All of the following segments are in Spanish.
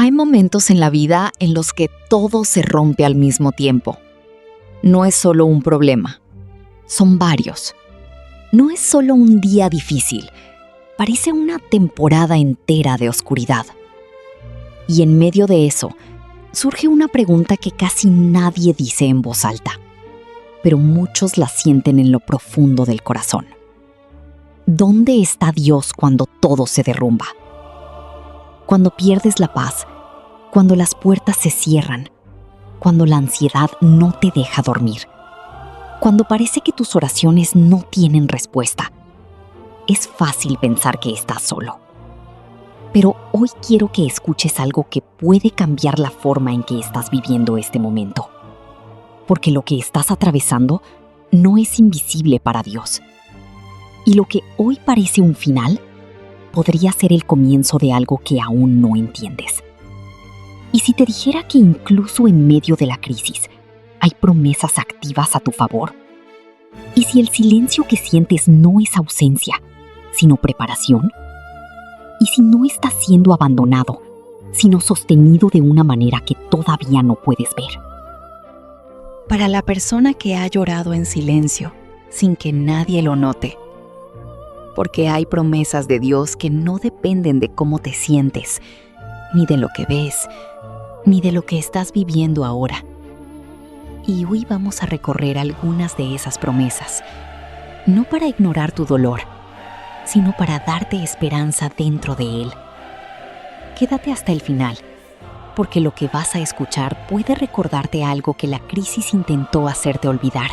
Hay momentos en la vida en los que todo se rompe al mismo tiempo. No es solo un problema, son varios. No es solo un día difícil, parece una temporada entera de oscuridad. Y en medio de eso, surge una pregunta que casi nadie dice en voz alta, pero muchos la sienten en lo profundo del corazón. ¿Dónde está Dios cuando todo se derrumba? Cuando pierdes la paz, cuando las puertas se cierran, cuando la ansiedad no te deja dormir, cuando parece que tus oraciones no tienen respuesta. Es fácil pensar que estás solo. Pero hoy quiero que escuches algo que puede cambiar la forma en que estás viviendo este momento. Porque lo que estás atravesando no es invisible para Dios. Y lo que hoy parece un final podría ser el comienzo de algo que aún no entiendes. Y si te dijera que incluso en medio de la crisis hay promesas activas a tu favor, y si el silencio que sientes no es ausencia, sino preparación, y si no estás siendo abandonado, sino sostenido de una manera que todavía no puedes ver. Para la persona que ha llorado en silencio, sin que nadie lo note, porque hay promesas de Dios que no dependen de cómo te sientes, ni de lo que ves, ni de lo que estás viviendo ahora. Y hoy vamos a recorrer algunas de esas promesas, no para ignorar tu dolor, sino para darte esperanza dentro de él. Quédate hasta el final, porque lo que vas a escuchar puede recordarte algo que la crisis intentó hacerte olvidar,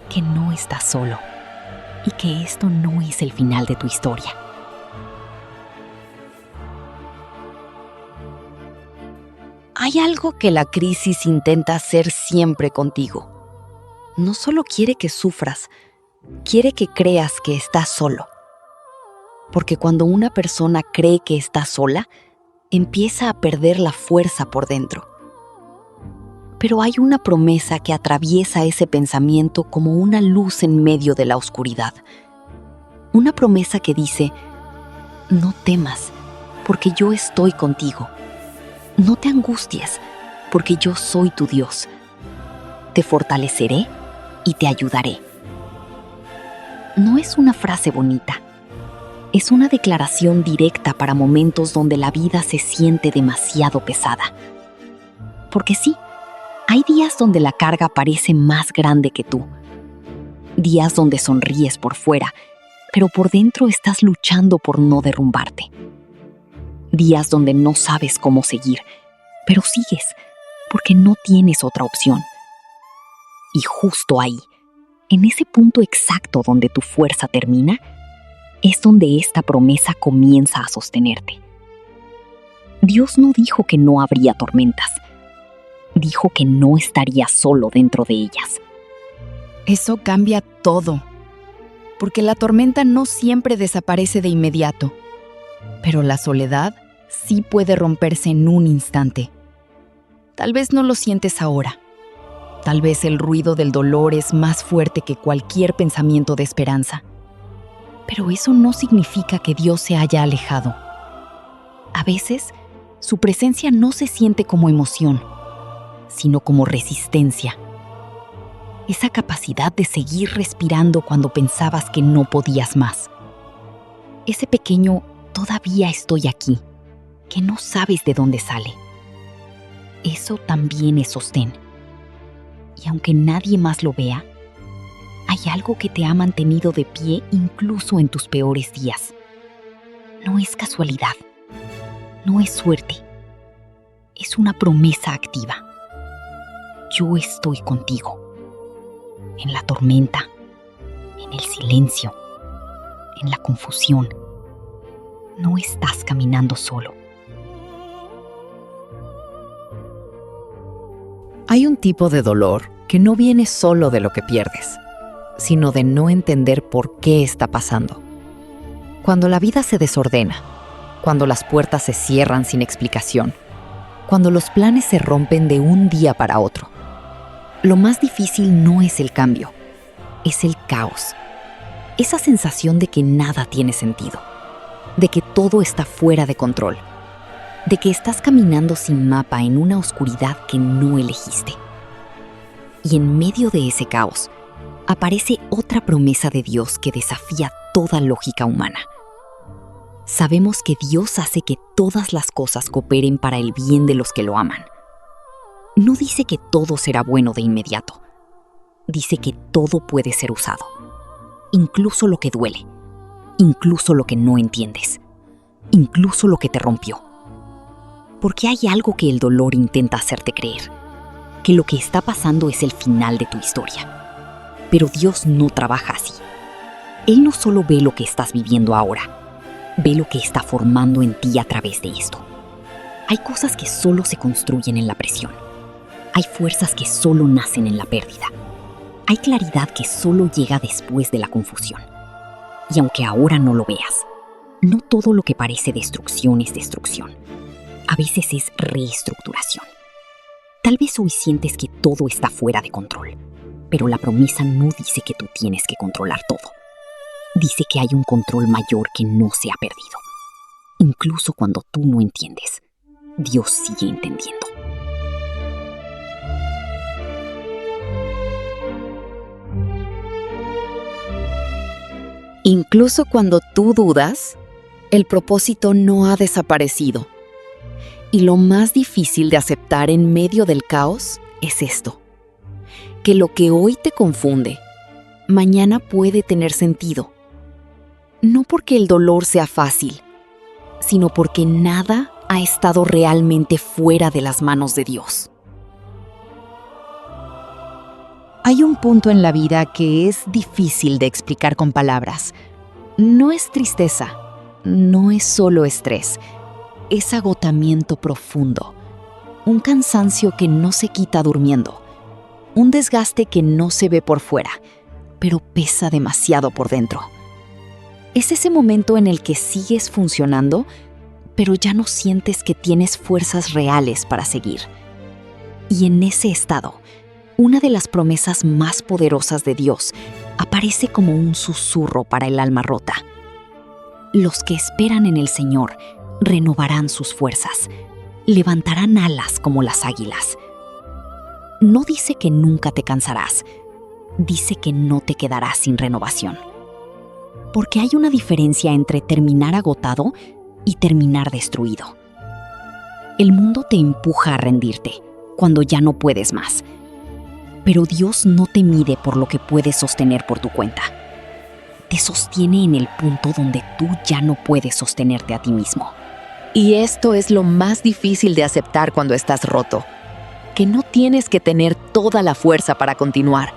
que no estás solo y que esto no es el final de tu historia. Hay algo que la crisis intenta hacer siempre contigo. No solo quiere que sufras, quiere que creas que estás solo. Porque cuando una persona cree que está sola, empieza a perder la fuerza por dentro. Pero hay una promesa que atraviesa ese pensamiento como una luz en medio de la oscuridad. Una promesa que dice: no temas, porque yo estoy contigo. No te angusties, porque yo soy tu Dios. Te fortaleceré y te ayudaré. No es una frase bonita. Es una declaración directa para momentos donde la vida se siente demasiado pesada. Porque sí, hay días donde la carga parece más grande que tú. Días donde sonríes por fuera, pero por dentro estás luchando por no derrumbarte. Días donde no sabes cómo seguir, pero sigues, porque no tienes otra opción. Y justo ahí, en ese punto exacto donde tu fuerza termina, es donde esta promesa comienza a sostenerte. Dios no dijo que no habría tormentas. Dijo que no estarías solo dentro de ellas. Eso cambia todo, porque la tormenta no siempre desaparece de inmediato, pero la soledad sí puede romperse en un instante. Tal vez no lo sientes ahora. Tal vez el ruido del dolor es más fuerte que cualquier pensamiento de esperanza. Pero eso no significa que Dios se haya alejado. A veces, su presencia no se siente como emoción, sino como resistencia. Esa capacidad de seguir respirando cuando pensabas que no podías más. Ese pequeño "todavía estoy aquí", que no sabes de dónde sale. Eso también es sostén. Y aunque nadie más lo vea, hay algo que te ha mantenido de pie incluso en tus peores días. No es casualidad, no es suerte, es una promesa activa. Yo estoy contigo, en la tormenta, en el silencio, en la confusión. No estás caminando solo. Hay un tipo de dolor que no viene solo de lo que pierdes, sino de no entender por qué está pasando. Cuando la vida se desordena, cuando las puertas se cierran sin explicación, cuando los planes se rompen de un día para otro, lo más difícil no es el cambio, es el caos. Esa sensación de que nada tiene sentido, de que todo está fuera de control. de que estás caminando sin mapa en una oscuridad que no elegiste. Y en medio de ese caos, aparece otra promesa de Dios que desafía toda lógica humana. Sabemos que Dios hace que todas las cosas cooperen para el bien de los que lo aman. No dice que todo será bueno de inmediato. Dice que todo puede ser usado, incluso lo que duele, incluso lo que no entiendes, incluso lo que te rompió. Porque hay algo que el dolor intenta hacerte creer, que lo que está pasando es el final de tu historia. Pero Dios no trabaja así. Él no solo ve lo que estás viviendo ahora, ve lo que está formando en ti a través de esto. Hay cosas que solo se construyen en la presión. Hay fuerzas que solo nacen en la pérdida. Hay claridad que solo llega después de la confusión. Y aunque ahora no lo veas, no todo lo que parece destrucción es destrucción. A veces es reestructuración. Tal vez hoy sientes que todo está fuera de control, pero la promesa no dice que tú tienes que controlar todo. Dice que hay un control mayor que no se ha perdido. Incluso cuando tú no entiendes, Dios sigue entendiendo. Incluso cuando tú dudas, el propósito no ha desaparecido. Y lo más difícil de aceptar en medio del caos es esto: que lo que hoy te confunde, mañana puede tener sentido. No porque el dolor sea fácil, sino porque nada ha estado realmente fuera de las manos de Dios. Hay un punto en la vida que es difícil de explicar con palabras. No es tristeza, no es solo estrés, es agotamiento profundo, un cansancio que no se quita durmiendo, un desgaste que no se ve por fuera, pero pesa demasiado por dentro. Es ese momento en el que sigues funcionando, pero ya no sientes que tienes fuerzas reales para seguir. Y en ese estado, una de las promesas más poderosas de Dios aparece como un susurro para el alma rota. Los que esperan en el Señor renovarán sus fuerzas, levantarán alas como las águilas. No dice que nunca te cansarás, dice que no te quedarás sin renovación. Porque hay una diferencia entre terminar agotado y terminar destruido. El mundo te empuja a rendirte cuando ya no puedes más. Pero Dios no te mide por lo que puedes sostener por tu cuenta. Te sostiene en el punto donde tú ya no puedes sostenerte a ti mismo. Y esto es lo más difícil de aceptar cuando estás roto, que no tienes que tener toda la fuerza para continuar.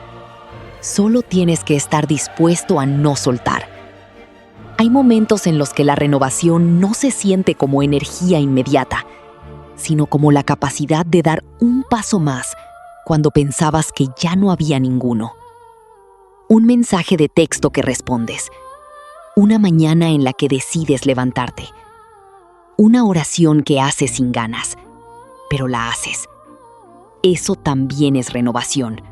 Solo tienes que estar dispuesto a no soltar. Hay momentos en los que la renovación no se siente como energía inmediata, sino como la capacidad de dar un paso más cuando pensabas que ya no había ninguno. Un mensaje de texto que respondes. Una mañana en la que decides levantarte. Una oración que haces sin ganas, pero la haces. Eso también es renovación.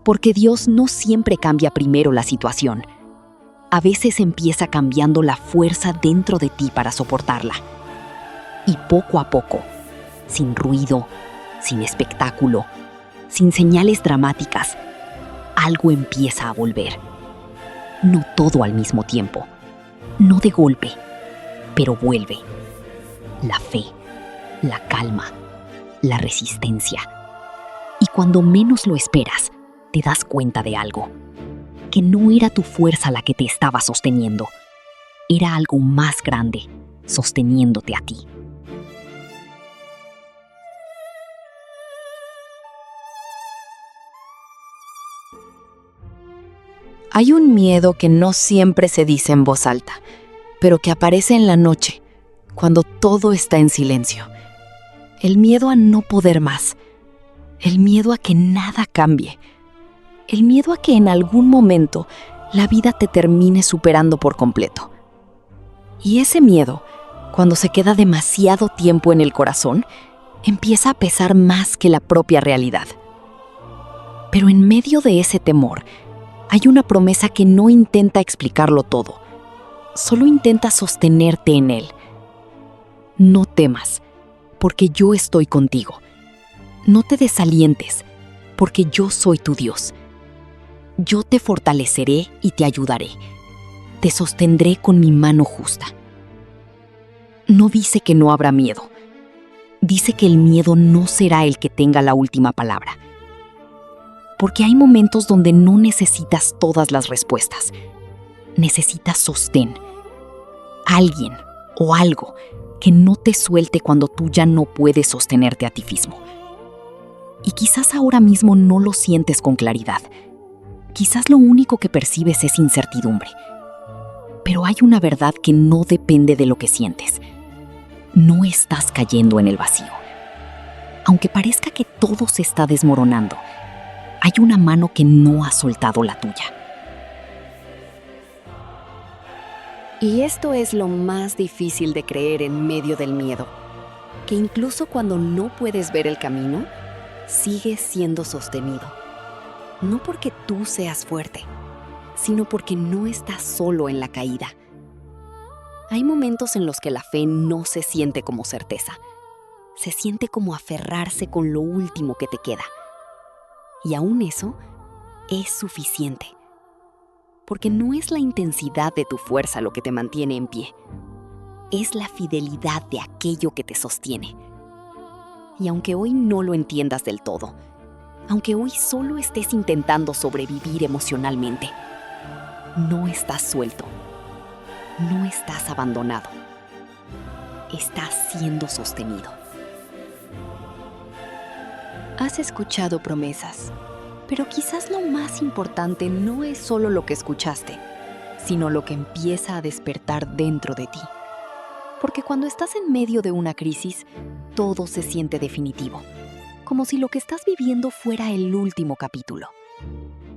Porque Dios no siempre cambia primero la situación. A veces empieza cambiando la fuerza dentro de ti para soportarla. Y poco a poco, sin ruido, sin espectáculo, sin señales dramáticas, algo empieza a volver. No todo al mismo tiempo, no de golpe, pero vuelve. La fe, la calma, la resistencia. Y cuando menos lo esperas, te das cuenta de algo. Que no era tu fuerza la que te estaba sosteniendo. Era algo más grande, sosteniéndote a ti. Hay un miedo que no siempre se dice en voz alta, pero que aparece en la noche, cuando todo está en silencio. El miedo a no poder más. El miedo a que nada cambie. El miedo a que en algún momento la vida te termine superando por completo. Y ese miedo, cuando se queda demasiado tiempo en el corazón, empieza a pesar más que la propia realidad. Pero en medio de ese temor, hay una promesa que no intenta explicarlo todo, solo intenta sostenerte en él. No temas, porque yo estoy contigo. No te desalientes, porque yo soy tu Dios. Yo te fortaleceré y te ayudaré. Te sostendré con mi mano justa. No dice que no habrá miedo. Dice que el miedo no será el que tenga la última palabra. Porque hay momentos donde no necesitas todas las respuestas. Necesitas sostén. Alguien o algo que no te suelte cuando tú ya no puedes sostenerte a ti mismo. Y quizás ahora mismo no lo sientes con claridad. Quizás lo único que percibes es incertidumbre. Pero hay una verdad que no depende de lo que sientes. No estás cayendo en el vacío. Aunque parezca que todo se está desmoronando, hay una mano que no ha soltado la tuya. Y esto es lo más difícil de creer en medio del miedo, que incluso cuando no puedes ver el camino, sigues siendo sostenido. No porque tú seas fuerte, sino porque no estás solo en la caída. Hay momentos en los que la fe no se siente como certeza. Se siente como aferrarse con lo último que te queda. Y aún eso es suficiente. Porque no es la intensidad de tu fuerza lo que te mantiene en pie. Es la fidelidad de aquello que te sostiene. Y aunque hoy no lo entiendas del todo, aunque hoy solo estés intentando sobrevivir emocionalmente, no estás suelto. No estás abandonado. Estás siendo sostenido. Has escuchado promesas, pero quizás lo más importante no es solo lo que escuchaste, sino lo que empieza a despertar dentro de ti. Porque cuando estás en medio de una crisis, todo se siente definitivo, como si lo que estás viviendo fuera el último capítulo.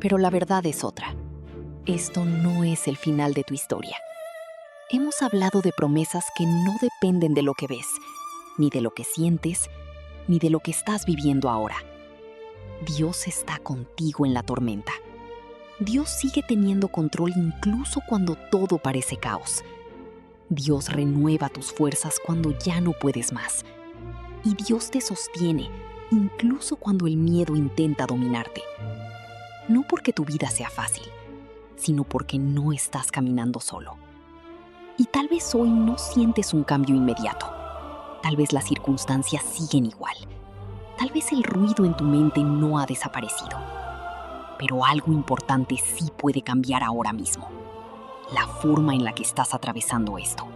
Pero la verdad es otra. Esto no es el final de tu historia. Hemos hablado de promesas que no dependen de lo que ves, ni de lo que sientes, ni de lo que estás viviendo ahora. Dios está contigo en la tormenta. Dios sigue teniendo control incluso cuando todo parece caos. Dios renueva tus fuerzas cuando ya no puedes más. Y Dios te sostiene incluso cuando el miedo intenta dominarte. No porque tu vida sea fácil, sino porque no estás caminando solo. Y tal vez hoy no sientes un cambio inmediato. Tal vez las circunstancias siguen igual. Tal vez el ruido en tu mente no ha desaparecido. Pero algo importante sí puede cambiar ahora mismo. La forma en la que estás atravesando esto.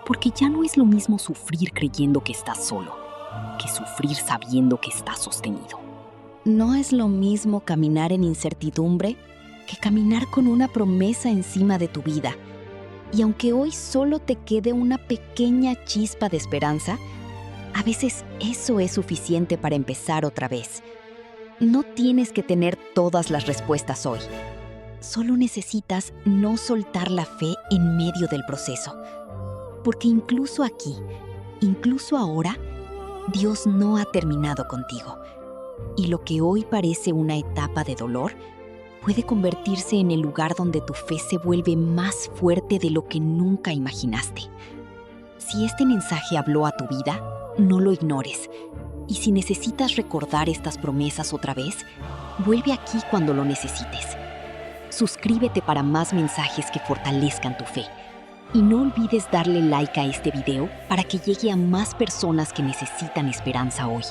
Porque ya no es lo mismo sufrir creyendo que estás solo, que sufrir sabiendo que estás sostenido. No es lo mismo caminar en incertidumbre que caminar con una promesa encima de tu vida. Y aunque hoy solo te quede una pequeña chispa de esperanza, a veces eso es suficiente para empezar otra vez. No tienes que tener todas las respuestas hoy. Solo necesitas no soltar la fe en medio del proceso. Porque incluso aquí, incluso ahora, Dios no ha terminado contigo. Y lo que hoy parece una etapa de dolor, puede convertirse en el lugar donde tu fe se vuelve más fuerte de lo que nunca imaginaste. Si este mensaje habló a tu vida, no lo ignores. Y si necesitas recordar estas promesas otra vez, vuelve aquí cuando lo necesites. Suscríbete para más mensajes que fortalezcan tu fe. Y no olvides darle like a este video para que llegue a más personas que necesitan esperanza hoy.